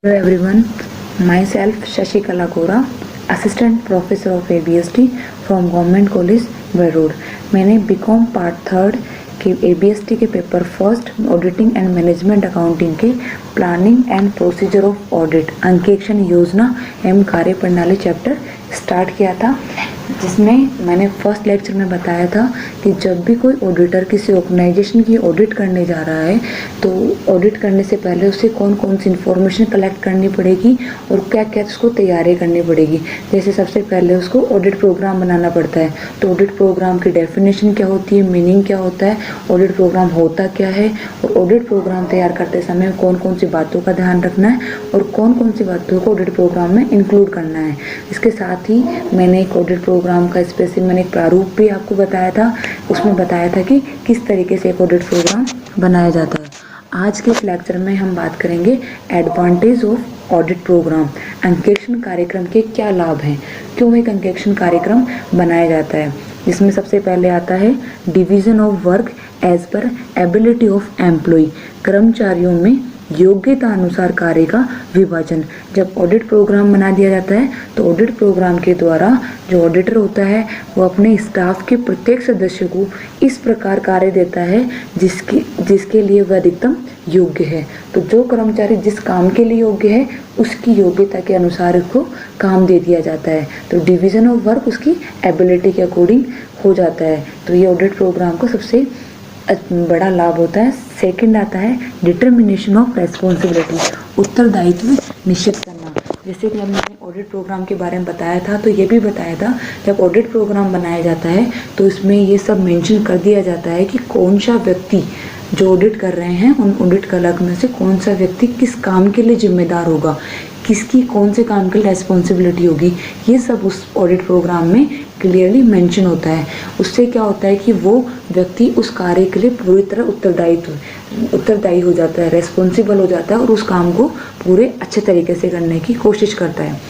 Hello everyone, myself Shashikala Gora, Assistant Professor of ABST from Government College, Beirut. मैंने BCom part third के ABST के paper first auditing and management accounting के planning and procedure of audit अंकेक्षण योजना एवं कार्य प्रणाली chapter start किया था, जिसमें मैंने फर्स्ट लेक्चर में बताया था कि जब भी कोई ऑडिटर किसी ऑर्गेनाइजेशन की ऑडिट करने जा रहा है तो ऑडिट करने से पहले उसे कौन कौन सी इन्फॉर्मेशन कलेक्ट करनी पड़ेगी और क्या क्या उसको तैयारी करनी पड़ेगी। जैसे सबसे पहले उसको ऑडिट प्रोग्राम बनाना पड़ता है, तो ऑडिट प्रोग्राम की डेफिनेशन क्या होती है, मीनिंग क्या होता है, ऑडिट प्रोग्राम होता क्या है और ऑडिट प्रोग्राम तैयार करते समय कौन कौन सी बातों का ध्यान रखना है और कौन कौन सी बातों को ऑडिट प्रोग्राम में इंक्लूड करना है। इसके साथ ही मैंने एक ऑडिट प्रोग्राम का स्पेसिफिक मैंने एक प्रारूप भी आपको बताया था, उसमें बताया था कि किस तरीके से एक ऑडिट प्रोग्राम बनाया जाता है। आज के इस लेक्चर में हम बात करेंगे एडवांटेज ऑफ ऑडिट प्रोग्राम, अंकेक्षण कार्यक्रम के क्या लाभ हैं, क्यों एक अंकेक्षण कार्यक्रम बनाया जाता है। जिसमें सबसे पहले आता है division of work as per ability of employ, कर्मचारियों में योग्यता अनुसार कार्य का विभाजन। जब ऑडिट प्रोग्राम बना दिया जाता है तो ऑडिट प्रोग्राम के द्वारा जो ऑडिटर होता है वो अपने स्टाफ के प्रत्येक सदस्य को इस प्रकार कार्य देता है जिसके लिए वह अधिकतम योग्य है। तो जो कर्मचारी जिस काम के लिए योग्य है उसकी योग्यता के अनुसार उसको काम दे दिया जाता है। तो डिवीजन ऑफ वर्क उसकी एबिलिटी के अकॉर्डिंग हो जाता है। तो ये ऑडिट प्रोग्राम का सबसे बड़ा लाभ होता है। सेकंड आता है डिटर्मिनेशन ऑफ रेस्पॉन्सिबिलिटी, उत्तरदायित्व निश्चित करना। जैसे कि हमने ऑडिट प्रोग्राम के बारे में बताया था, तो ये भी बताया था जब ऑडिट प्रोग्राम बनाया जाता है तो इसमें ये सब मेंशन कर दिया जाता है कि कौन सा व्यक्ति जो ऑडिट कर रहे हैं उन ऑडिट क्लर्क में से कौन सा व्यक्ति किस काम के लिए जिम्मेदार होगा, किसकी कौन से काम के लिए रेस्पॉन्सिबिलिटी होगी, ये सब उस ऑडिट प्रोग्राम में क्लियरली मेंशन होता है। उससे क्या होता है कि वो व्यक्ति उस कार्य के लिए पूरी तरह उत्तरदायी हो जाता है, रेस्पॉन्सिबल हो जाता है और उस काम को पूरे अच्छे तरीके से करने की कोशिश करता है।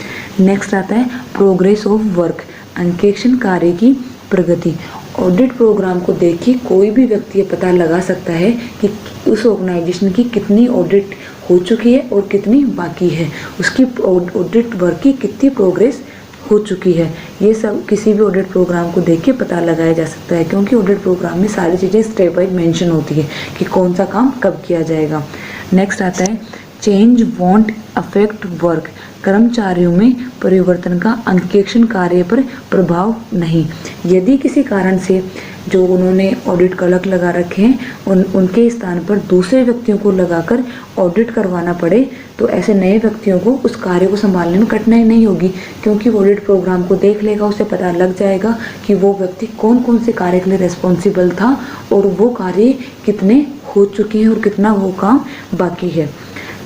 नेक्स्ट आता है प्रोग्रेस ऑफ वर्क, अंकेक्षण कार्य की प्रगति। ऑडिट प्रोग्राम को देख के कोई भी व्यक्ति ये पता लगा सकता है कि उस ऑर्गेनाइजेशन की कितनी ऑडिट हो चुकी है और कितनी बाकी है, उसकी ऑडिट वर्क की कितनी प्रोग्रेस हो चुकी है। ये सब किसी भी ऑडिट प्रोग्राम को देख के पता लगाया जा सकता है, क्योंकि ऑडिट प्रोग्राम में सारी चीज़ें स्टेप वाइज मेंशन होती है कि कौन सा काम कब किया जाएगा। नेक्स्ट आता है चेंज वॉन्ट अफेक्ट वर्क, कर्मचारियों में परिवर्तन का अंकेक्षण कार्य पर प्रभाव नहीं। यदि किसी कारण से जो उन्होंने ऑडिट क्लर्क लगा रखे हैं उनके स्थान पर दूसरे व्यक्तियों को लगाकर ऑडिट करवाना पड़े तो ऐसे नए व्यक्तियों को उस कार्य को संभालने में कठिनाई नहीं होगी, क्योंकि वो ऑडिट प्रोग्राम को देख लेगा, उसे पता लग जाएगा कि वो व्यक्ति कौन कौन से कार्य के लिए रिस्पॉन्सिबल था और वो कार्य कितने हो चुके हैं और कितना वो काम बाकी है।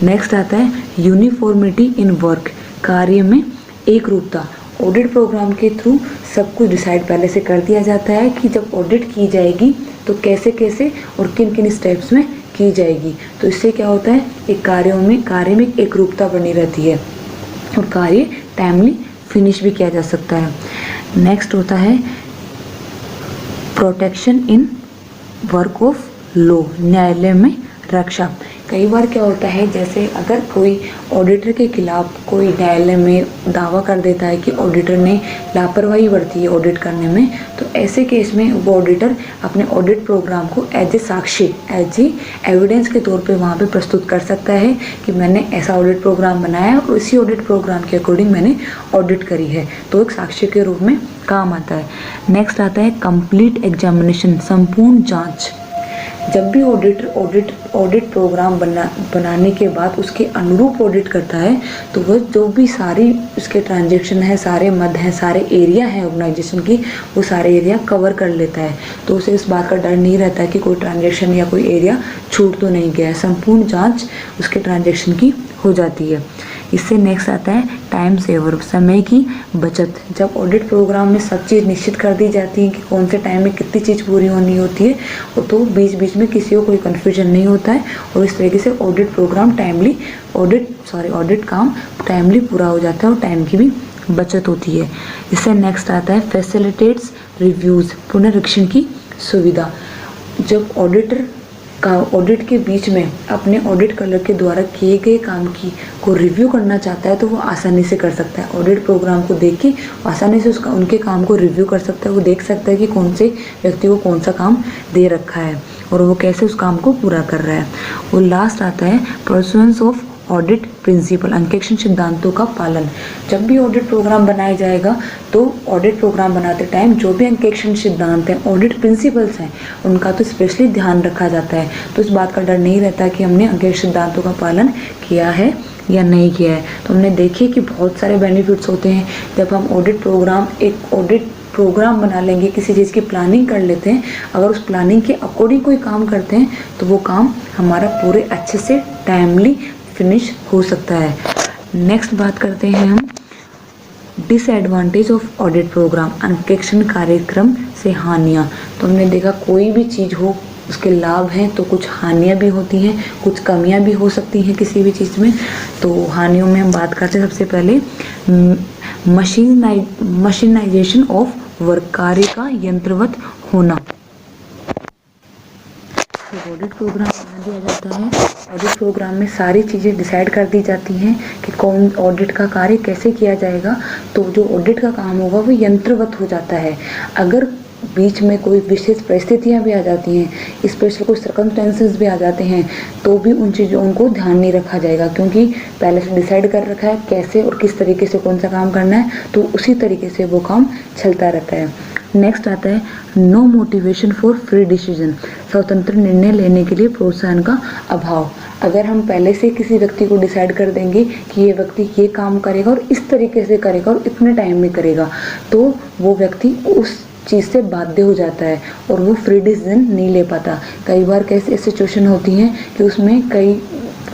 नेक्स्ट आता है यूनिफॉर्मिटी इन वर्क, कार्य में एक रूपता। ऑडिट प्रोग्राम के थ्रू सब कुछ डिसाइड पहले से कर दिया जाता है कि जब ऑडिट की जाएगी तो कैसे कैसे और किन किन स्टेप्स में की जाएगी। तो इससे क्या होता है एक कार्य में एक रूपता बनी रहती है और कार्य टाइमली फिनिश भी किया जा सकता है। नेक्स्ट होता है protection in work of law, न्यायालय में रक्षा। कई बार क्या होता है जैसे अगर कोई ऑडिटर के खिलाफ कोई न्यायालय में दावा कर देता है कि ऑडिटर ने लापरवाही बरती है ऑडिट करने में, तो ऐसे केस में वो ऑडिटर अपने ऑडिट प्रोग्राम को एज ए साक्षी, एज ए एविडेंस के तौर पे वहाँ पे प्रस्तुत कर सकता है कि मैंने ऐसा ऑडिट प्रोग्राम बनाया और इसी ऑडिट प्रोग्राम के अकॉर्डिंग मैंने ऑडिट करी है, तो एक साक्षी के रूप में काम आता है। नेक्स्ट आता है कंप्लीट एग्जामिनेशन, संपूर्ण जाँच। जब भी ऑडिट प्रोग्राम बनाने के बाद उसके अनुरूप ऑडिट करता है तो वह जो भी सारी उसके ट्रांजैक्शन है, सारे मद हैं, सारे एरिया हैं ऑर्गेनाइजेशन की, वो सारे एरिया कवर कर लेता है। तो उसे इस बात का डर नहीं रहता है कि कोई ट्रांजैक्शन या कोई एरिया छूट तो नहीं गया है। संपूर्ण जांच उसके ट्रांजैक्शन की हो जाती है। इससे नेक्स्ट आता है टाइम सेवर, समय की बचत। जब ऑडिट प्रोग्राम में सब चीज़ निश्चित कर दी जाती है कि कौन से टाइम में कितनी चीज़ पूरी होनी होती है तो बीच बीच में किसी को कोई कन्फ्यूजन नहीं होता है और इस तरीके से ऑडिट काम टाइमली पूरा हो जाता है और टाइम की भी बचत होती है। इससे नेक्स्ट आता है फैसिलिटेट्स रिव्यूज़, पुनरीक्षण की सुविधा। जब ऑडिटर ऑडिट के बीच में अपने ऑडिट क्लर्क के द्वारा किए गए काम की को रिव्यू करना चाहता है तो वो आसानी से कर सकता है। ऑडिट प्रोग्राम को देख के आसानी से उसका उनके काम को रिव्यू कर सकता है। वो देख सकता है कि कौन से व्यक्ति को कौन सा काम दे रखा है और वो कैसे उस काम को पूरा कर रहा है। और लास्ट आता है परसुएंस ऑफ ऑडिट प्रिंसिपल, अंकेक्षण सिद्धांतों का पालन। जब भी ऑडिट प्रोग्राम बनाया जाएगा तो ऑडिट प्रोग्राम बनाते टाइम जो भी अंकेक्षण सिद्धांत हैं, ऑडिट प्रिंसिपल्स हैं, उनका तो स्पेशली ध्यान रखा जाता है। तो इस बात का डर नहीं रहता कि हमने अंकेक्षण सिद्धांतों का पालन किया है या नहीं किया है। तो हमने देखे कि बहुत सारे बेनिफिट्स होते हैं जब हम ऑडिट प्रोग्राम बना लेंगे, किसी चीज़ की प्लानिंग कर लेते हैं। अगर उस प्लानिंग के अकॉर्डिंग कोई काम करते हैं तो वो काम हमारा पूरे अच्छे से टाइमली फिनिश हो सकता है। नेक्स्ट बात करते हैं हम डिसएडवांटेज ऑफ ऑडिट प्रोग्राम, अंकेक्षण कार्यक्रम से हानियाँ। तो हमने देखा कोई भी चीज़ हो उसके लाभ हैं तो कुछ हानियाँ भी होती हैं, कुछ कमियाँ भी हो सकती हैं किसी भी चीज़ में। तो हानियों में हम बात करते हैं सबसे पहले मशीनाइजेशन ऑफ वर्क, कार्य का यंत्रवत होना। तो ऑडिट प्रोग्राम बना दिया जाता है। ऑडिट प्रोग्राम में सारी चीज़ें डिसाइड कर दी जाती हैं कि कौन ऑडिट का कार्य कैसे किया जाएगा। तो जो ऑडिट का काम होगा वो यंत्रवत हो जाता है। अगर बीच में कोई विशेष परिस्थितियां भी आ जाती हैं, स्पेशल कुछ सर्कमस्टेंसेस भी आ जाते हैं, तो भी उन चीज़ों उनको ध्यान नहीं रखा जाएगा, क्योंकि पहले से डिसाइड कर रखा है कैसे और किस तरीके से कौन सा काम करना है, तो उसी तरीके से वो काम चलता रहता है। नेक्स्ट आता है no motivation for free decision, स्वतंत्र निर्णय लेने के लिए प्रोत्साहन का अभाव। अगर हम पहले से किसी व्यक्ति को डिसाइड कर देंगे कि ये व्यक्ति ये काम करेगा और इस तरीके से करेगा और इतने टाइम में करेगा, तो वो व्यक्ति उस चीज़ से बाध्य हो जाता है और वो फ्री डिसीजन नहीं ले पाता। कई बार कैसी सिचुएशन होती हैं कि उसमें कई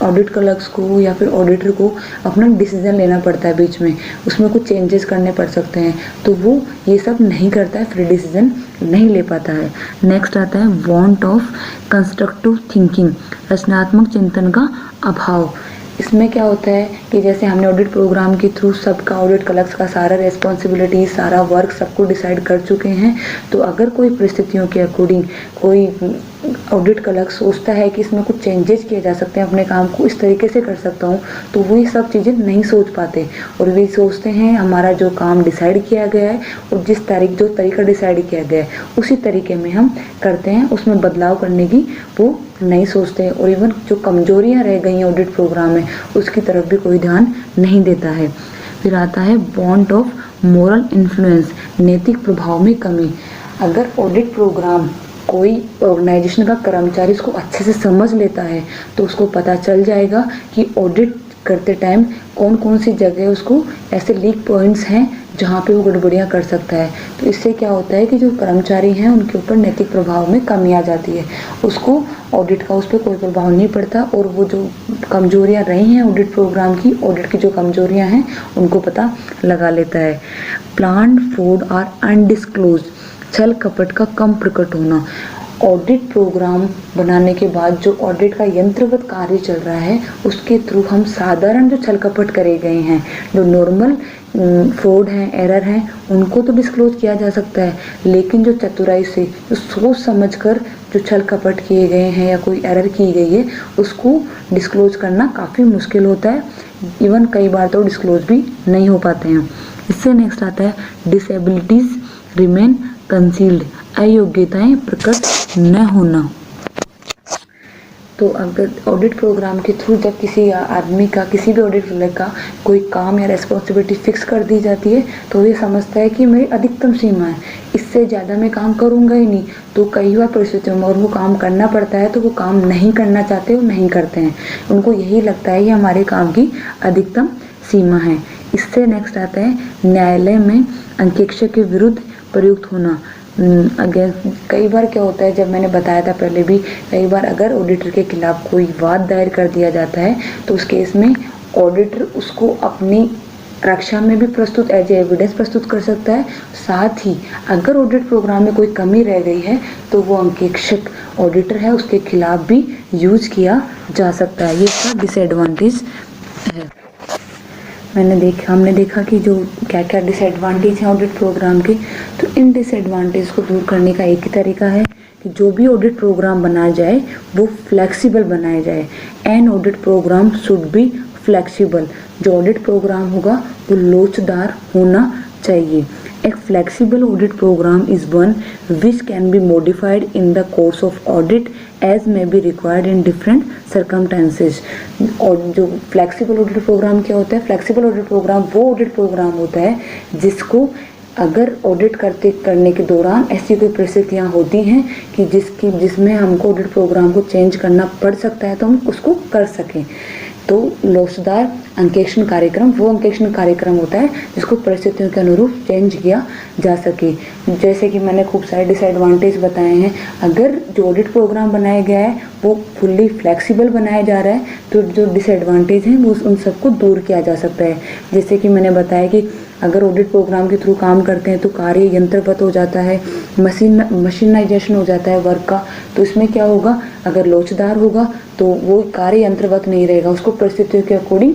ऑडिट क्लर्क्स को या फिर ऑडिटर को अपना डिसीजन लेना पड़ता है, बीच में उसमें कुछ चेंजेस करने पड़ सकते हैं, तो वो ये सब नहीं करता है, फ्री डिसीजन नहीं ले पाता है। नेक्स्ट आता है वांट ऑफ कंस्ट्रक्टिव थिंकिंग, रचनात्मक चिंतन का अभाव। इसमें क्या होता है कि जैसे हमने ऑडिट प्रोग्राम के थ्रू सबका ऑडिट क्लर्क्स का सारा रेस्पॉन्सिबिलिटी, सारा वर्क सबको डिसाइड कर चुके हैं, तो अगर कोई परिस्थितियों के अकॉर्डिंग कोई ऑडिट क्लर्क सोचता है कि इसमें कुछ चेंजेस किए जा सकते हैं, अपने काम को इस तरीके से कर सकता हूँ, तो वो ये सब चीज़ें नहीं सोच पाते और वे सोचते हैं हमारा जो काम डिसाइड किया गया है और जो तरीका डिसाइड किया गया है उसी तरीके में हम करते हैं, उसमें बदलाव करने की वो नहीं सोचते हैं। और इवन जो कमजोरियाँ रह गई हैं ऑडिट प्रोग्राम में उसकी तरफ भी कोई ध्यान नहीं देता है। फिर आता है वांट ऑफ मोरल इन्फ्लुएंस, नैतिक प्रभाव में कमी। अगर ऑडिट प्रोग्राम कोई ऑर्गेनाइजेशन का कर्मचारी उसको अच्छे से समझ लेता है तो उसको पता चल जाएगा कि ऑडिट करते टाइम कौन कौन सी जगह उसको ऐसे लीक पॉइंट्स हैं जहाँ पे वो गड़बड़ियाँ कर सकता है। तो इससे क्या होता है कि जो कर्मचारी हैं उनके ऊपर नैतिक प्रभाव में कमी आ जाती है, उसको ऑडिट का उस पर कोई प्रभाव नहीं पड़ता और वो जो कमजोरियाँ रही हैं ऑडिट प्रोग्राम की, ऑडिट की जो कमजोरियाँ हैं उनको पता लगा लेता है। प्लान्ड फ्रॉड आर अनडिस्क्लोज, छल कपट का कम प्रकट होना। ऑडिट प्रोग्राम बनाने के बाद जो ऑडिट का यंत्रवत कार्य चल रहा है उसके थ्रू हम साधारण जो छल कपट करे गए हैं, जो नॉर्मल फ्रॉड हैं, एरर हैं, उनको तो डिस्क्लोज किया जा सकता है, लेकिन जो चतुराई से, जो सोच समझकर जो छल कपट किए गए हैं या कोई एरर की गई है उसको डिस्क्लोज करना काफ़ी मुश्किल होता है। इवन कई बार तो डिस्क्लोज भी नहीं हो पाते हैं। इससे नेक्स्ट आता है डिसेबिलिटीज रिमेन कंसील्ड, अयोग्यताएं प्रकट न होना। तो अगर ऑडिट प्रोग्राम के थ्रू जब किसी आदमी का, किसी भी ऑडिट क्लर्क का कोई काम या रेस्पॉन्सिबिलिटी फिक्स कर दी जाती है तो ये समझता है कि मेरी अधिकतम सीमा है, इससे ज़्यादा मैं काम करूँगा ही नहीं। तो कई बार परिस्थितियों में और वो काम करना पड़ता है तो वो काम नहीं करना चाहते, वो नहीं करते हैं, उनको यही लगता है कि हमारे काम की अधिकतम सीमा है। इससे नेक्स्ट आता है न्यायालय में अंकेक्षक के विरुद्ध प्रयुक्त होना। अगेन कई बार क्या होता है, जब मैंने बताया था पहले भी, कई बार अगर ऑडिटर के खिलाफ कोई वाद दायर कर दिया जाता है तो उस केस में ऑडिटर उसको अपनी रक्षा में भी प्रस्तुत एज एविडेंस प्रस्तुत कर सकता है। साथ ही अगर ऑडिट प्रोग्राम में कोई कमी रह गई है तो वो अंकेक्षक ऑडिटर है उसके खिलाफ भी यूज किया जा सकता है। ये इसका डिसएडवांटेज है। हमने देखा कि जो क्या क्या डिसएडवांटेज हैं ऑडिट प्रोग्राम के, तो इन डिसएडवांटेज को दूर करने का एक ही तरीका है कि जो भी ऑडिट प्रोग्राम बनाया जाए वो फ्लेक्सिबल बनाया जाए। An audit programme should be flexible, जो ऑडिट प्रोग्राम होगा वो लोचदार होना चाहिए। एक flexible audit programme is one which can be modified in the course of audit as may be required in different circumstances. और जो फ्लेक्सिबल ऑडिट प्रोग्राम क्या होता है? फ्लेक्सिबल ऑडिट प्रोग्राम वो ऑडिट प्रोग्राम होता है जिसको अगर ऑडिट करने के दौरान ऐसी कोई परिस्थितियाँ होती हैं कि जिसमें हमको ऑडिट प्रोग्राम को चेंज करना पड़ सकता है तो हम उसको कर सकें। तो लोचदार अंकेक्षण कार्यक्रम वो अंकेक्षण कार्यक्रम होता है जिसको परिस्थितियों के अनुरूप चेंज किया जा सके। जैसे कि मैंने खूब सारे डिसएडवांटेज बताए हैं, अगर जो ऑडिट प्रोग्राम बनाया गया है वो फुल्ली फ्लेक्सिबल बनाया जा रहा है तो जो डिसएडवांटेज हैं वो उन सबको दूर किया जा सकता है। जैसे कि मैंने बताया कि अगर ऑडिट प्रोग्राम के थ्रू काम करते हैं तो कार्य यंत्रवत हो जाता है, मशीनाइजेशन हो जाता है वर्क का। तो इसमें क्या होगा, अगर लोचदार होगा तो वो कार्य यंत्रवत नहीं रहेगा, उसको परिस्थितियों के अकॉर्डिंग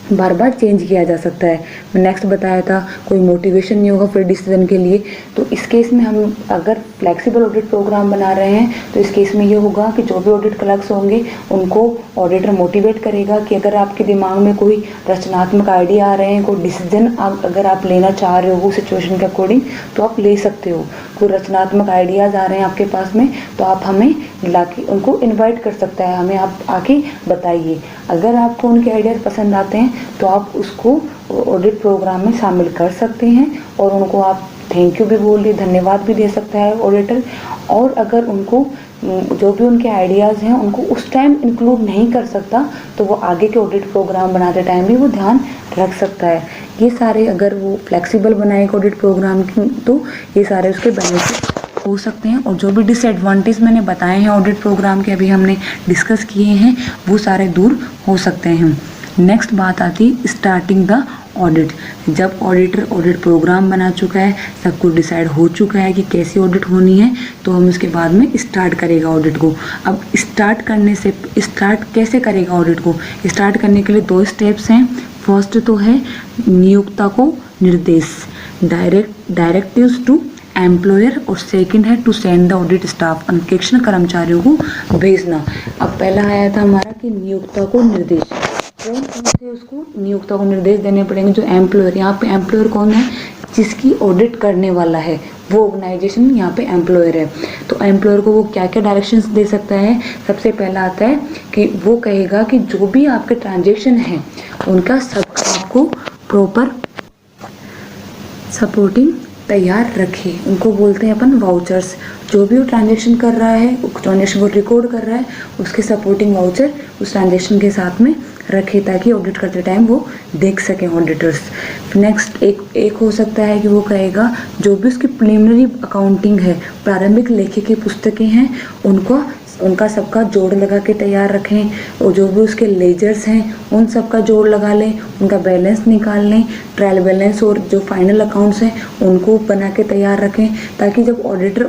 बार बार चेंज किया जा सकता है। मैं नेक्स्ट बताया था कोई मोटिवेशन नहीं होगा फिर डिसीजन के लिए। तो इस केस में हम अगर फ्लेक्सिबल ऑडिट प्रोग्राम बना रहे हैं तो इस केस में ये होगा कि जो भी ऑडिट क्लर्क्स होंगे उनको ऑडिटर मोटिवेट करेगा कि अगर आपके दिमाग में कोई रचनात्मक आइडिया आ रहे हैं, कोई डिसीजन अगर आप लेना चाह रहे हो वो सिचुएशन के अकॉर्डिंग तो आप ले सकते हो। कोई रचनात्मक आइडियाज़ आ रहे हैं आपके पास में तो आप हमें लाके उनको इन्वाइट कर सकता है, हमें आप आके बताइए। अगर आपको उनके आइडियाज़ पसंद आते हैं तो आप उसको ऑडिट प्रोग्राम में शामिल कर सकते हैं और उनको आप थैंक यू भी बोल दिए, धन्यवाद भी दे सकता है ऑडिटर। और अगर उनको जो भी उनके आइडियाज़ हैं उनको उस टाइम इंक्लूड नहीं कर सकता तो वो आगे के ऑडिट प्रोग्राम बनाते टाइम भी वो ध्यान रख सकता है। ये सारे अगर वो फ्लेक्सिबल बनाएगा ऑडिट प्रोग्राम की तो ये सारे उसके बेनिफिट हो सकते हैं। और जो भी डिसएडवांटेज मैंने बताए हैं ऑडिट प्रोग्राम के अभी हमने डिस्कस किए हैं वो सारे दूर हो सकते हैं। नेक्स्ट बात आती है स्टार्टिंग द ऑडिट। जब ऑडिटर ऑडिट प्रोग्राम बना चुका है, सब कुछ डिसाइड हो चुका है कि कैसी ऑडिट होनी है, तो हम उसके बाद में स्टार्ट करेगा ऑडिट को। अब स्टार्ट कैसे करेगा ऑडिट को? स्टार्ट करने के लिए 2 स्टेप्स हैं। फर्स्ट तो है नियोक्ता को निर्देश, डायरेक्टिव्स टू एम्प्लॉयर, और सेकंड है to send the audit staff, अंकेक्षण कर्मचारियों को भेजना। अब पहला आया था हमारा कि नियोक्ता को निर्देश। कौन से उसको नियोक्ता को निर्देश देने पड़ेंगे? जो एम्प्लॉयर, यहाँ पे एम्प्लॉयर कौन है? जिसकी ऑडिट करने वाला है वो ऑर्गेनाइजेशन यहाँ पे एम्प्लॉयर है। तो एम्प्लॉयर को वो क्या क्या डायरेक्शंस दे सकता है? सबसे पहला आता है कि वो कहेगा कि जो भी आपके ट्रांजेक्शन हैं उनका सबका आपको प्रॉपर सपोर्टिंग तैयार रखे। उनको बोलते हैं अपन वाउचर्स। जो भी वो ट्रांजेक्शन कर रहा है, ट्रांजेक्शन को रिकॉर्ड कर रहा है, उसके सपोर्टिंग वाउचर उस ट्रांजेक्शन के साथ में रखे ताकि ऑडिट करते टाइम वो देख सकें ऑडिटर्स। नेक्स्ट एक हो सकता है कि वो कहेगा जो भी उसकी प्रिलिमिनरी अकाउंटिंग है, प्रारंभिक लेखे की पुस्तकें हैं, उनका सबका जोड़ लगा के तैयार रखें। और जो भी उसके लेजर्स हैं उन सबका जोड़ लगा लें, उनका बैलेंस निकाल लें, ट्रायल बैलेंस और जो फाइनल अकाउंट्स हैं उनको बना के तैयार रखें, ताकि जब ऑडिटर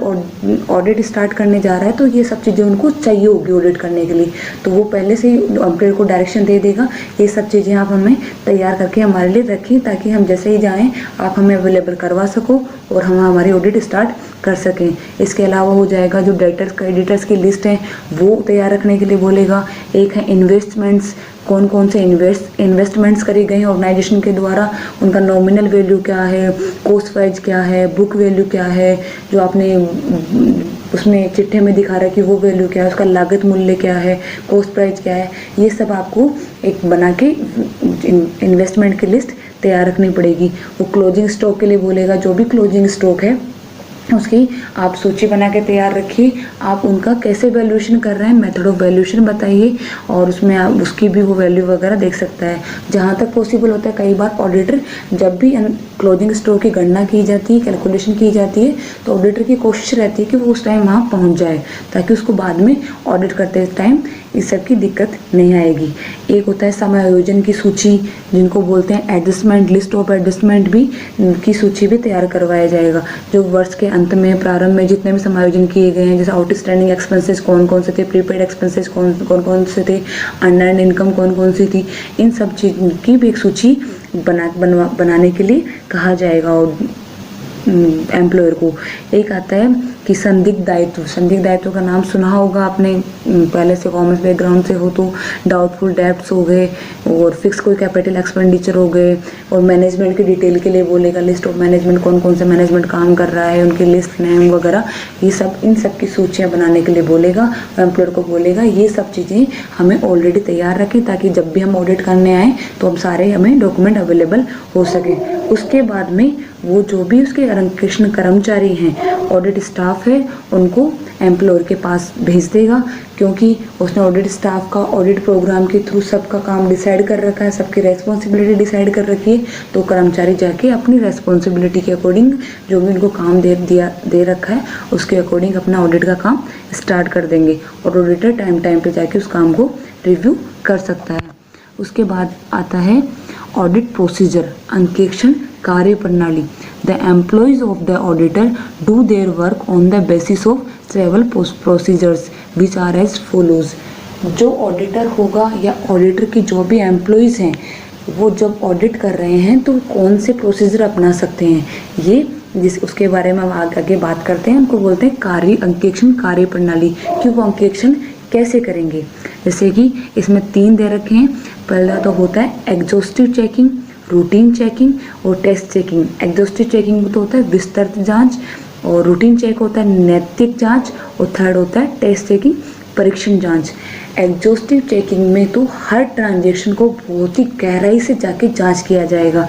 ऑडिट स्टार्ट करने जा रहा है तो ये सब चीज़ें उनको चाहिए होगी ऑडिट करने के लिए। तो वो पहले से ही ऑडिटर को डायरेक्शन दे देगा, ये सब चीज़ें आप हमें तैयार करके हमारे लिए रखें ताकि हम जैसे ही जाएँ आप हमें अवेलेबल करवा सको और हम हमारी ऑडिट स्टार्ट कर सकें। इसके अलावा हो जाएगा जो क्रेडिटर्स की लिस्ट है वो तैयार रखने के लिए बोलेगा। एक है इन्वेस्टमेंट्स, कौन कौन से इन्वेस्टमेंट्स करी गई हैं ऑर्गेनाइजेशन के द्वारा, उनका नॉमिनल वैल्यू क्या है, कॉस्ट प्राइस क्या है, बुक वैल्यू क्या है, जो आपने उसमें चिट्ठे में दिखा रहा है कि वो वैल्यू क्या है, उसका लागत मूल्य क्या है, कॉस्ट प्राइस क्या है, ये सब आपको एक बना के इन्वेस्टमेंट की लिस्ट तैयार रखनी पड़ेगी। वो क्लोजिंग स्टॉक के लिए बोलेगा, जो भी क्लोजिंग स्टॉक है उसकी आप सूची बना के तैयार रखिए। आप उनका कैसे वैल्यूएशन कर रहे हैं, मेथड ऑफ वैल्यूएशन बताइए और उसमें आप उसकी भी वो वैल्यू वगैरह देख सकता है। जहाँ तक पॉसिबल होता है, कई बार ऑडिटर जब भी क्लोजिंग स्टॉक की गणना की जाती है, कैलकुलेशन की जाती है, तो ऑडिटर की कोशिश रहती है कि वो उस टाइम वहाँ पहुँच जाए ताकि उसको बाद में ऑडिट करते टाइम इस सब की दिक्कत नहीं आएगी। एक होता है समायोजन की सूची, जिनको बोलते हैं एडजस्टमेंट, लिस्ट ऑफ एडजस्टमेंट भी की सूची भी तैयार करवाया जाएगा। जो वर्ष के अंत में, प्रारंभ में जितने भी समायोजन किए गए हैं, जैसे आउटस्टैंडिंग एक्सपेंसेस कौन कौन से थे, प्रीपेड एक्सपेंसेस कौन कौन से थे, अनअर्न्ड इनकम कौन कौन सी थी, इन सब चीज़ की भी एक सूची बनाने के लिए कहा जाएगा और एम्प्लॉयर को। एक आता है कि संदिग्ध दायित्व का नाम सुना होगा आपने, पहले से कॉमर्स बैकग्राउंड से हो तो। डाउटफुल डेब्ट्स हो गए, और फिक्स कोई कैपिटल एक्सपेंडिचर हो गए, और मैनेजमेंट की डिटेल के लिए बोलेगा, लिस्ट ऑफ मैनेजमेंट, कौन कौन से मैनेजमेंट काम कर रहा है, उनकी लिस्ट नेम वगैरह, ये सब, इन सब की सूचियाँ बनाने के लिए बोलेगा। एम्प्लॉयर को बोलेगा ये सब चीज़ें हमें ऑलरेडी तैयार रखें, ताकि जब भी हम ऑडिट करने आए तो हम सारे हमें डॉक्यूमेंट अवेलेबल हो सके। उसके बाद में वो जो भी उसके अंकेक्षण कर्मचारी हैं, ऑडिट स्टाफ है, उनको एम्प्लॉयर के पास भेज देगा, क्योंकि उसने ऑडिट स्टाफ का ऑडिट प्रोग्राम के थ्रू सबका काम डिसाइड कर रखा है, सबकी रेस्पॉन्सिबिलिटी डिसाइड कर रखी है। तो कर्मचारी जाके अपनी रेस्पॉन्सिबिलिटी के अकॉर्डिंग जो भी उनको काम दे रखा है उसके अकॉर्डिंग अपना ऑडिट का काम स्टार्ट कर देंगे, और ऑडिटर टाइम पे जाके उस काम को रिव्यू कर सकता है। उसके बाद आता है ऑडिट प्रोसीजर, अंकेक्षण कार्य प्रणाली। The employees of the auditor do their work on the basis of several procedures which are as follows. जो ऑडिटर होगा या ऑडिटर की जो भी एम्प्लॉयज हैं, वो जब ऑडिट कर रहे हैं तो कौन से प्रोसीजर अपना सकते हैं, ये उसके बारे में हम आगे बात करते हैं। उनको बोलते हैं कार्य अंकेक्षण कार्य प्रणाली। कि वो अंकेक्षण कैसे करेंगे, जैसे कि इसमें 3 दे रखे हैं। पहला तो होता है एग्जॉस्टिव चेकिंग, रूटीन चेकिंग और टेस्ट चेकिंग। एग्जॉस्टिव चेकिंग तो होता है विस्तृत जांच, और रूटीन चेक होता है नैतिक जांच, और थर्ड होता है टेस्ट चेकिंग परीक्षण जांच। एग्जॉस्टिव चेकिंग में तो हर ट्रांजैक्शन को बहुत ही गहराई से जाके जांच किया जाएगा।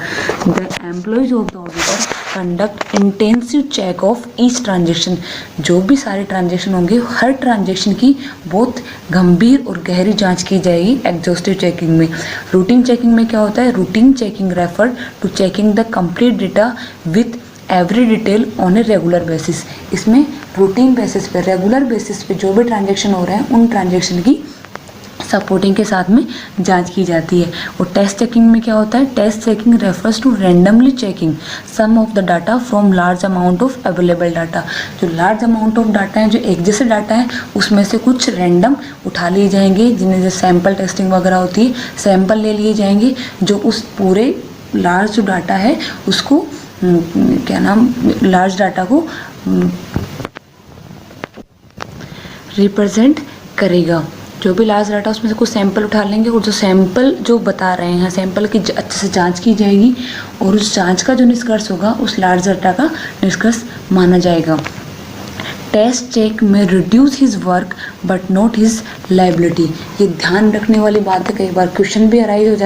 The employees of the auditor conduct intensive check of each transaction. जो भी सारे ट्रांजैक्शन होंगे, हर ट्रांजैक्शन की बहुत गंभीर और गहरी जांच की जाएगी एग्जॉस्टिव चेकिंग में। रूटीन चेकिंग में क्या होता है, routine checking refer to checking the complete data with every detail on a regular basis. इसमें रूटीन बेसिस पे, रेगुलर बेसिस पे जो भी ट्रांजैक्शन हो रहे हैं उन ट्रांजैक्शन की सपोर्टिंग के साथ में जांच की जाती है। और टेस्ट चेकिंग में क्या होता है, test checking refers to randomly checking some of the data from large amount of available data. जो लार्ज अमाउंट ऑफ डाटा है, जो एक जैसे डाटा है, उसमें से कुछ रैंडम उठा लिए जाएंगे, जिन्हें जो सैम्पल टेस्टिंग वगैरह होती है, सैंपल ले लिए जाएंगे, जो उस पूरे लार्ज जो डाटा है उसको लार्ज डाटा को रिप्रेजेंट करेगा। जो भी लार्ज डाटा उसमें से कुछ सैंपल उठा लेंगे, और जो सैंपल जो बता रहे हैं सैंपल की अच्छे से जांच की जाएगी, और उस जांच का जो निष्कर्ष होगा उस लार्ज डाटा का निष्कर्ष माना जाएगा। टेस्ट चेक में reduce his work but not his liability. ये ध्यान रखने वाली बात है, कई बार क्वेश्चन भी अराइज हो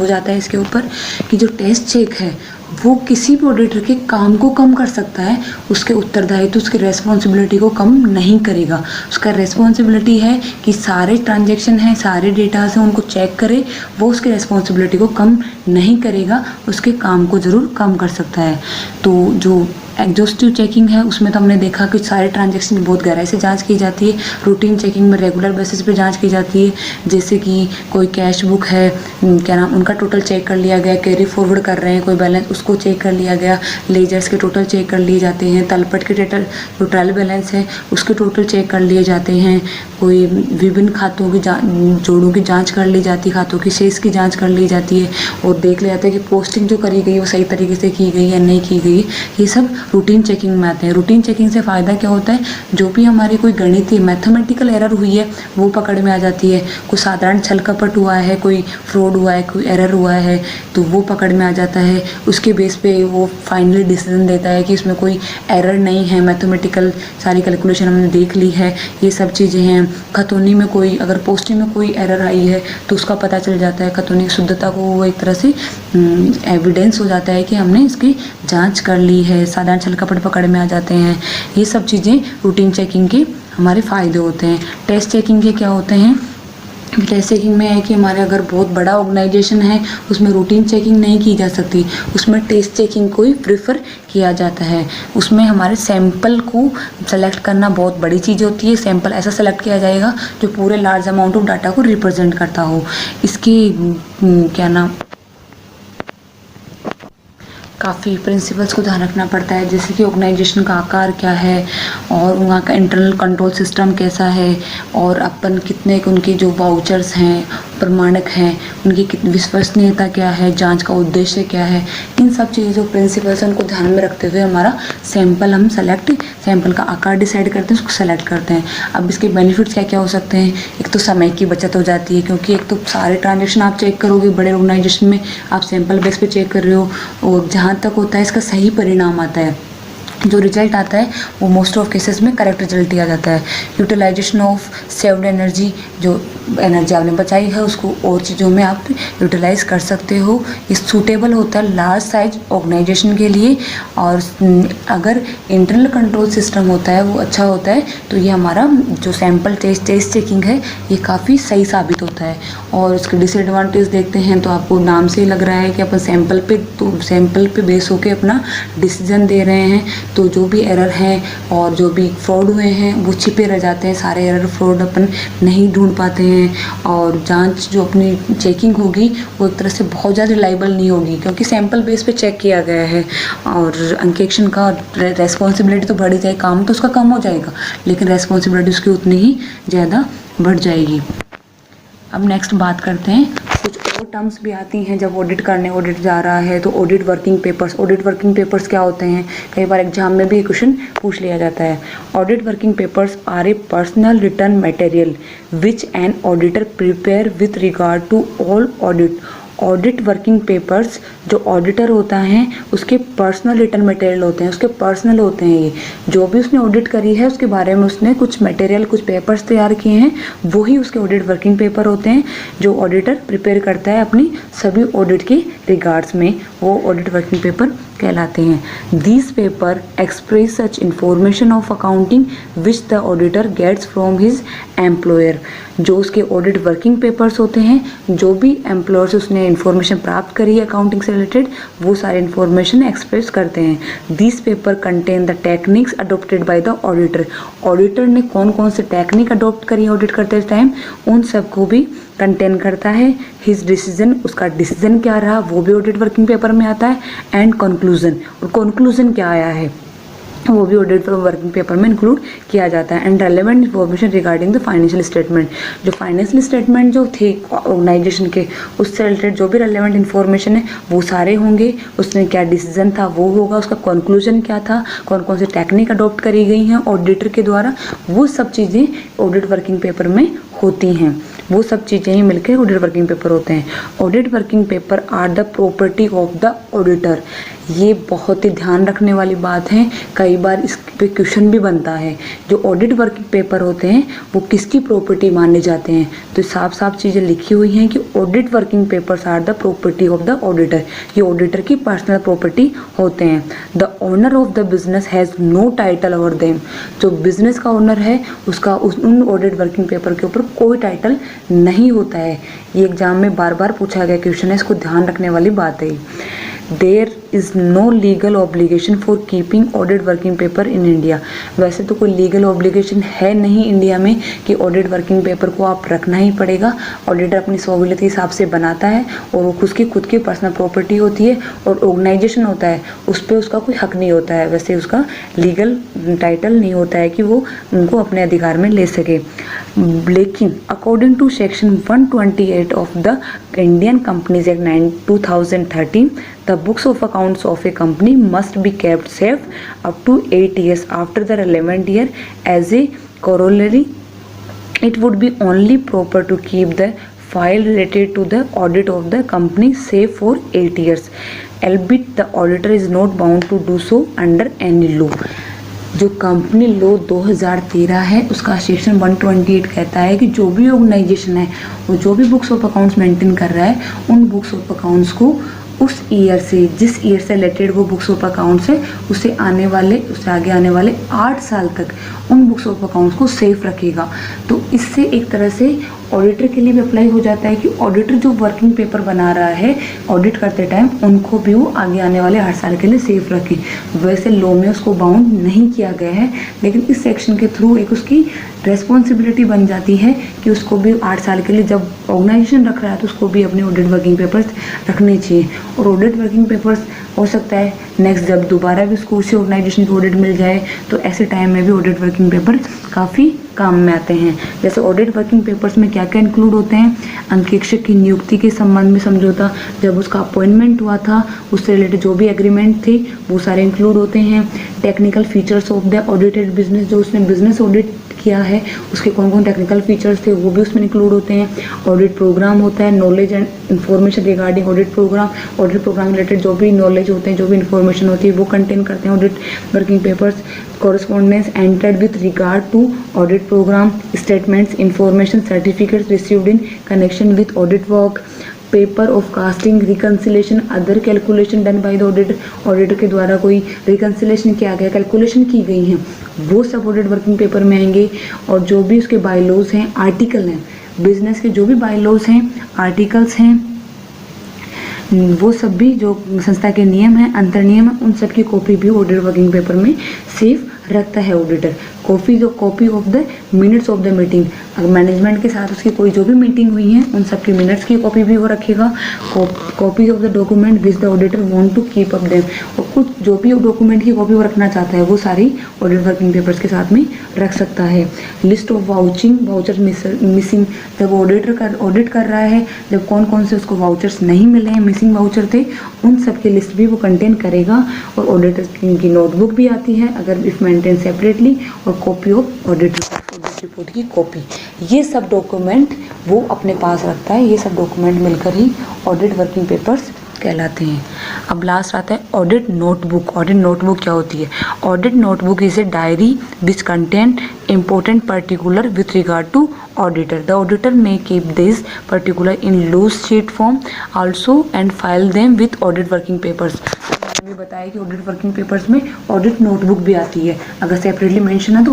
जाता है इसके ऊपर, कि जो टेस्ट चेक है वो किसी भी ऑडिटर के काम को कम कर सकता है, उसके उत्तरदायित्व, उसकी रेस्पॉन्सिबिलिटी को कम नहीं करेगा। उसका रेस्पॉन्सिबिलिटी है कि सारे ट्रांजैक्शन हैं, सारे डेटा हैं, उनको चेक करे, वो उसकी रेस्पॉन्सिबिलिटी को कम नहीं करेगा, उसके काम को ज़रूर कम कर सकता है। तो जो एग्जॉस्टिव चेकिंग है उसमें तो हमने देखा कि सारे ट्रांजैक्शन बहुत गहराई से जांच की जाती है। रूटीन चेकिंग में रेगुलर बेसिस पे जांच की जाती है, जैसे कि कोई कैश बुक है, उनका टोटल चेक कर लिया गया, कैरी फॉरवर्ड कर रहे हैं कोई बैलेंस, उसको चेक कर लिया गया, लेजर्स के टोटल चेक कर लिए जाते हैं, तलपट के जो ट्रायल बैलेंस है उसके टोटल चेक कर लिए जाते हैं, कोई विभिन्न खातों की जोड़ों की जाँच कर ली जाती है, खातों की शेष की जाँच कर ली जाती है, और देख लिया जाता है कि पोस्टिंग जो करी गई वो सही तरीके से की गई या नहीं की गई। ये सब रूटीन चेकिंग में आते हैं। रूटीन चेकिंग से फ़ायदा क्या होता है, जो भी हमारी कोई गणितीय मैथमेटिकल एरर हुई है वो पकड़ में आ जाती है। कोई साधारण छल कपट हुआ है, कोई फ्रॉड हुआ है, कोई एरर हुआ है, तो वो पकड़ में आ जाता है। उसके बेस पे वो फाइनली डिसीजन देता है कि इसमें कोई एरर नहीं है, मैथमेटिकल सारी कैलकुलेशन हमने देख ली है, ये सब चीज़ें हैं। खतौनी में कोई, अगर पोस्टिंग में कोई एरर आई है तो उसका पता चल जाता है, खतौनी की शुद्धता को वो एक तरह से एविडेंस हो जाता है कि हमने इसकी जाँच कर ली है। साधारण छल कपट पकड़ में आ जाते हैं। ये सब चीज़ें रूटीन चेकिंग के हमारे फ़ायदे होते हैं। टेस्ट चेकिंग के क्या होते हैं, टेस्ट चेकिंग में है कि हमारे अगर बहुत बड़ा ऑर्गेनाइजेशन है उसमें रूटीन चेकिंग नहीं की जा सकती, उसमें टेस्ट चेकिंग को ही प्रेफर किया जाता है। उसमें हमारे सैंपल को सेलेक्ट करना बहुत बड़ी चीज़ होती है। सैंपल ऐसा सेलेक्ट किया जाएगा जो पूरे लार्ज अमाउंट ऑफ डाटा को रिप्रेजेंट करता हो। इसकी काफ़ी प्रिंसिपल्स को ध्यान रखना पड़ता है, जैसे कि ऑर्गेनाइजेशन का आकार क्या है, और वहाँ का इंटरनल कंट्रोल सिस्टम कैसा है, और अपन कितने उनके जो वाउचर्स हैं, प्रमाणक हैं, उनकी विश्वसनीयता क्या है, जांच का उद्देश्य क्या है, इन सब चीज़ें जो प्रिंसिपल्स हैं उनको ध्यान में रखते हुए हमारा सैंपल हम सैंपल का आकार डिसाइड करते हैं, उसको सेलेक्ट करते हैं। अब इसके बेनिफिट्स क्या क्या हो सकते हैं? एक तो समय की बचत हो जाती है, क्योंकि एक तो सारे ट्रांजेक्शन आप चेक करोगे, बड़े ऑर्गेनाइजेशन में आप सैंपल बेस पे चेक कर रहे हो, और जहाँ तक होता है इसका सही परिणाम आता है, जो रिजल्ट आता है वो मोस्ट ऑफ केसेस में करेक्ट रिजल्ट दिया जाता है। यूटिलाइजेशन ऑफ सेव्ड एनर्जी, जो एनर्जी आपने बचाई है उसको और चीज़ों में आप यूटिलाइज कर सकते हो। ये सूटेबल होता है लार्ज साइज ऑर्गेनाइजेशन के लिए, और अगर इंटरनल कंट्रोल सिस्टम होता है वो अच्छा होता है तो ये हमारा जो सैम्पल टेस्ट चेकिंग है ये काफ़ी सही साबित होता है। और उसके डिसएडवांटेज देखते हैं तो आपको नाम से ही लग रहा है कि अपन सैंपल पे बेस होके अपना डिसीजन दे रहे हैं, तो जो भी एरर हैं और जो भी फ्रॉड हुए हैं वो छिपे रह जाते हैं। सारे एरर फ्रॉड अपन नहीं ढूंढ पाते हैं, और जांच जो अपनी चेकिंग होगी वो एक तरह से बहुत ज़्यादा रिलायबल नहीं होगी, क्योंकि सैंपल बेस पे चेक किया गया है। और अंकेक्षण का रेस्पॉन्सिबिलिटी तो बढ़ ही जाए, काम तो उसका कम हो जाएगा लेकिन रेस्पॉन्सिबिलिटी उसकी उतनी ही ज़्यादा बढ़ जाएगी। अब नेक्स्ट बात करते हैं, कुछ और टर्म्स भी आती हैं जब ऑडिट जा रहा है तो ऑडिट वर्किंग पेपर्स क्या होते हैं? कई बार एग्जाम में भी क्वेश्चन पूछ लिया जाता है। Audit working papers are a personal return material which an auditor prepare with regard to all audit working papers, जो ऑडिटर होता है उसके पर्सनल रिटर्न मटेरियल होते हैं, उसके पर्सनल होते हैं। ये जो भी उसने ऑडिट करी है उसके बारे में उसने कुछ मटेरियल, कुछ पेपर्स तैयार किए हैं, वही उसके ऑडिट वर्किंग पेपर होते हैं जो ऑडिटर प्रिपेयर करता है अपनी सभी ऑडिट के रिगार्ड्स में, वो ऑडिट वर्किंग पेपर कहलाते हैं। This paper express such information of accounting which the auditor gets from his employer. जो उसके ऑडिट वर्किंग पेपर्स होते हैं, जो भी एम्प्लॉयर से उसने इन्फॉर्मेशन प्राप्त करी है अकाउंटिंग से रिलेटेड, वो सारे इन्फॉर्मेशन एक्सप्रेस करते हैं। This paper contain the techniques adopted by the auditor. Auditor ने कौन कौन से टेक्निक अडोप्ट करी ऑडिट करते टाइम, उन सबको भी कंटेन करता है। हिज डिसीजन, उसका डिसीजन क्या रहा वो भी ऑडिट वर्किंग पेपर में आता है। एंड कंक्लूजन, और कंक्लूजन क्या आया है वो भी ऑडिट वर्किंग पेपर में इंक्लूड किया जाता है। And relevant information regarding the financial statement, जो फाइनेंशियल स्टेटमेंट जो थे ऑर्गेनाइजेशन के उससे रिलेटेड जो भी रेलेवेंट इन्फॉर्मेशन है वो सारे होंगे। उसमें क्या डिसीजन था वो होगा, उसका कंक्लूजन क्या था, कौन कौन सी टेक्निक अडॉप्ट करी गई हैं ऑडिटर के द्वारा, वो सब चीज़ें ऑडिट वर्किंग पेपर में होती हैं। वो सब चीज़ें ही मिलकर ऑडिट वर्किंग पेपर होते हैं। Audit working paper are the property of the auditor. ये बहुत ही ध्यान रखने वाली बात है, कई बार इस पे क्वेश्चन भी बनता है। जो ऑडिट वर्किंग पेपर होते हैं वो किसकी प्रॉपर्टी माने जाते हैं, तो साफ साफ चीज़ें लिखी हुई हैं कि audit working papers are the property of the auditor. ये ऑडिटर की पर्सनल प्रॉपर्टी होते हैं। The owner of the business has no title over them. जो बिजनेस का ओनर है उसका उन ऑडिट वर्किंग पेपर के ऊपर कोई टाइटल नहीं होता है। ये एग्जाम में बार बार पूछा गया क्वेश्चन है, इसको ध्यान रखने वाली बात है। There is no legal obligation for keeping audit working paper in India. वैसे तो कोई लीगल ऑब्लिगेशन है नहीं इंडिया में कि ऑडिट वर्किंग पेपर को आप रखना ही पड़ेगा। ऑडिटर अपनी सहूलियत के हिसाब से बनाता है और वो उसकी खुद की पर्सनल प्रॉपर्टी होती है, और ऑर्गेनाइजेशन होता है उस पर उसका कोई हक नहीं होता है। वैसे उसका लीगल टाइटल नहीं होता है कि वो उनको अपने अधिकार में ले सके। लेकिन according to section 128 of the Indian companies act 2013, the books of accounts of a company must be kept safe up to 8 years after the relevant year. As a corollary, it would be only proper to keep the file related to the audit of the company safe for 8 years, albeit the auditor is not bound to do so under any law. जो company law 2013 है उसका section 128 कहता है कि जो भी organisation है वो जो भी बुक्स ऑफ अकाउंट्स मेंटेन कर रहा है, उन बुक्स ऑफ अकाउंट्स को उस ईयर से, जिस ईयर से रिलेटेड वो बुक्स ऑफ अकाउंट्स है, उससे आगे आने वाले 8 साल तक उन बुक्स ऑफ अकाउंट्स को सेफ रखेगा। तो इससे एक तरह से ऑडिटर के लिए भी अप्लाई हो जाता है कि ऑडिटर जो वर्किंग पेपर बना रहा है ऑडिट करते टाइम, उनको भी वो आगे आने वाले 8 साल के लिए सेफ रखे। वैसे लॉ में उसको बाउंड नहीं किया गया है, लेकिन इस सेक्शन के थ्रू एक उसकी रेस्पॉन्सिबिलिटी बन जाती है कि उसको भी 8 साल के लिए जब ऑर्गेनाइजेशन रख रहा है तो उसको भी अपने ऑडिट वर्किंग पेपर्स रखने चाहिए। और ऑडिट वर्किंग पेपर्स हो सकता है नेक्स्ट जब दोबारा भी उसको उसी ऑर्गेनाइजेशन की ऑडिट मिल जाए तो ऐसे टाइम में भी ऑडिट वर्किंग पेपर काफ़ी काम में आते हैं। जैसे ऑडिट वर्किंग पेपर्स में क्या क्या इंक्लूड होते हैं, अंकेक्षक की नियुक्ति के संबंध में समझौता, जब उसका अपॉइंटमेंट हुआ था उससे रिलेटेड जो भी एग्रीमेंट थे वो सारे इंक्लूड होते हैं। Technical features of the audited business, जो उसने बिजनेस ऑडिट किया है उसके कौन कौन टेक्निकल फीचर्स थे वो भी उसमें इंक्लूड होते हैं। ऑडिट प्रोग्राम होता है, knowledge and information regarding audit programme related जो भी नॉलेज होते हैं, जो भी इन्फॉर्मेशन होती है वो कंटेन करते हैं audit working papers. Correspondence entered with regard to audit programme, statements, information, certificates received in connection with audit work, paper of costing, reconciliation, other calculation done by the auditor के द्वारा कोई reconciliation किया गया, calculation की गई हैं, वो सब ऑडिट वर्किंग पेपर में आएंगे। और जो भी उसके बायलॉज हैं, आर्टिकल हैं, बिजनेस के जो भी बायलॉज हैं, आर्टिकल्स हैं, वो सब भी जो संस्था के नियम हैं, अंतर नियम हैं, उन सब की कॉपी भी ऑडिट वर्किंग पेपर में सेव रखता है auditor. Copy of the minutes of the meeting, अगर मैनेजमेंट के साथ उसकी कोई जो भी मीटिंग हुई है उन सब की मिनट्स की कॉपी भी वो रखेगा। Copy of the document which the auditor want to keep up them, और कुछ जो भी डॉक्यूमेंट की कॉपी वो रखना चाहता है वो सारी ऑडिट वर्किंग पेपर्स के साथ में रख सकता है। लिस्ट ऑफ वाउचर मिसिंग, जब ऑडिट कर रहा है, जब कौन कौन से उसको वाउचर्स नहीं मिले हैं, मिसिंग वाउचर थे, उन सब की लिस्ट भी वो कंटेन करेगा। और ऑडिटर की नोटबुक भी आती है अगर इफ मेंटेन सेपरेटली, और कॉपी ऑफ ऑडिट रिपोर्ट की कॉपी, ये सब डॉक्यूमेंट वो अपने पास रखता है। ये सब डॉक्यूमेंट मिलकर ही ऑडिट वर्किंग पेपर्स कहलाते हैं। अब लास्ट आता है ऑडिट नोटबुक। ऑडिट नोटबुक क्या होती है? Audit notebook is a diary which contain important particular with regard to auditor. The auditor may keep this particular in loose sheet form also and file them with audit working papers. मैंने भी बताया कि audit working papers में audit notebook भी आती है। अगर separately mention है तो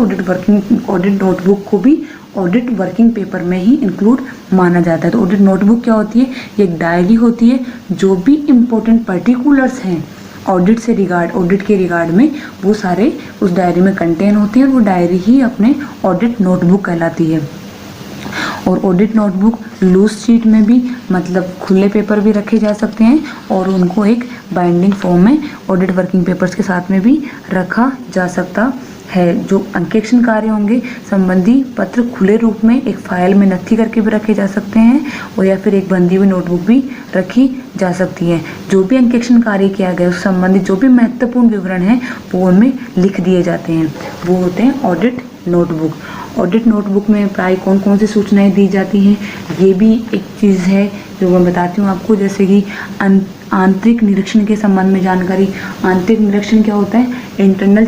ऑडिट नोटबुक को भी ऑडिट वर्किंग पेपर में ही इंक्लूड माना जाता है। तो ऑडिट नोटबुक क्या होती है? ये एक डायरी होती है, जो भी इम्पोर्टेंट पर्टिकुलर्स हैं ऑडिट के रिगार्ड में वो सारे उस डायरी में कंटेन होते हैं, और वो डायरी ही अपने ऑडिट नोटबुक कहलाती है। और ऑडिट नोटबुक लूज शीट में भी, मतलब खुले पेपर भी रखे जा सकते हैं, और उनको एक बाइंडिंग फॉर्म में ऑडिट वर्किंग पेपर्स के साथ में भी रखा जा सकता है। जो अंकेक्षण कार्य होंगे संबंधी पत्र खुले रूप में एक फाइल में नत्थी करके भी रखे जा सकते हैं, और या फिर एक बंधी हुई नोटबुक भी रखी जा सकती है। जो भी अंकेक्षण कार्य किया गया उस संबंधित जो भी महत्वपूर्ण विवरण है वो उनमें लिख दिए जाते हैं, वो होते हैं ऑडिट नोटबुक। ऑडिट नोटबुक में प्राय कौन कौन सी सूचनाएं दी जाती हैं, ये भी एक चीज़ है जो मैं बताती हूँ आपको। जैसे कि आंतरिक निरीक्षण के संबंध में जानकारी। आंतरिक निरीक्षण क्या होता है? इंटरनल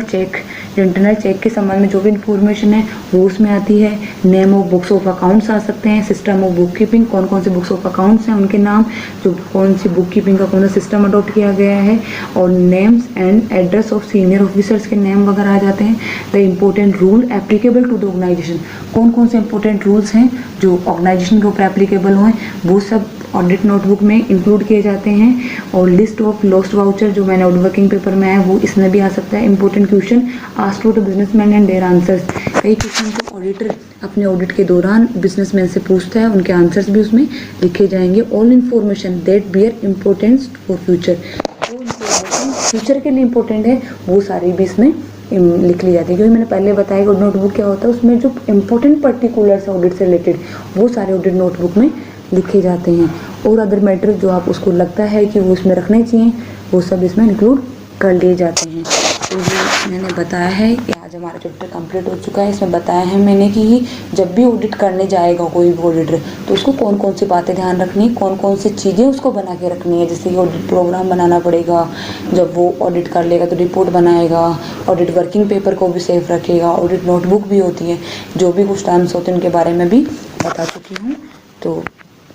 चेक के संबंध में जो भी इंफॉर्मेशन है वो उसमें आती है। Name of books of accounts आ सकते हैं। सिस्टम ऑफ बुक कीपिंग, कौन कौन से बुक्स ऑफ अकाउंट्स हैं उनके नाम, जो कौन सी बुक कीपिंग का कौन सा सिस्टम अडॉप्ट किया गया है, और names and address of senior officers के नेम वगैरह आ जाते हैं। The important rule applicable to the organisation, कौन कौन से इंपॉर्टेंट रूल्स हैं जो ऑर्गेनाइजेशन के ऊपर एप्लीकेबल हुए वो सब ऑडिट नोटबुक में इंक्लूड किए जाते हैं। और लिस्ट ऑफ लॉस्ट वाउचर जो मैंने ऑडिट वर्किंग पेपर में आया वो इसमें भी आ सकता है। Important question asked to the businessman and their answers, कई क्वेश्चन को ऑडिटर अपने ऑडिट के दौरान बिजनेसमैन से पूछता है, उनके आंसर्स भी उसमें लिखे जाएंगे। All information that bear importance for future, जो इन्फॉर्मेशन फ्यूचर के लिए इंपॉर्टेंट है वो सारी भी इसमें लिख ली जाती है। क्योंकि मैंने पहले बताया कि नोटबुक क्या होता है, उसमें जो इंपॉर्टेंट पर्टिकुलर्स ऑडिट से रिलेटेड वो सारे ऑडिट नोटबुक में लिखे जाते हैं। और अदर मैटर जो आप उसको लगता है कि वो इसमें रखने चाहिए वो सब इसमें इंक्लूड कर लिए जाते हैं। तो ये मैंने बताया है कि आज हमारा चैप्टर कंप्लीट हो चुका है। इसमें बताया है मैंने कि जब भी ऑडिट करने जाएगा कोई भी ऑडिटर तो उसको कौन कौन सी बातें ध्यान रखनी है, कौन कौन सी चीज़ें उसको बना के रखनी है। जैसे कि ऑडिट प्रोग्राम बनाना पड़ेगा, जब वो ऑडिट कर लेगा तो रिपोर्ट बनाएगा, ऑडिट वर्किंग पेपर को भी सेफ रखेगा, ऑडिट नोटबुक भी होती है, जो भी कुछ टर्म्स होते हैं उनके बारे में भी बता चुकी हूँ। तो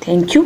थैंक यू।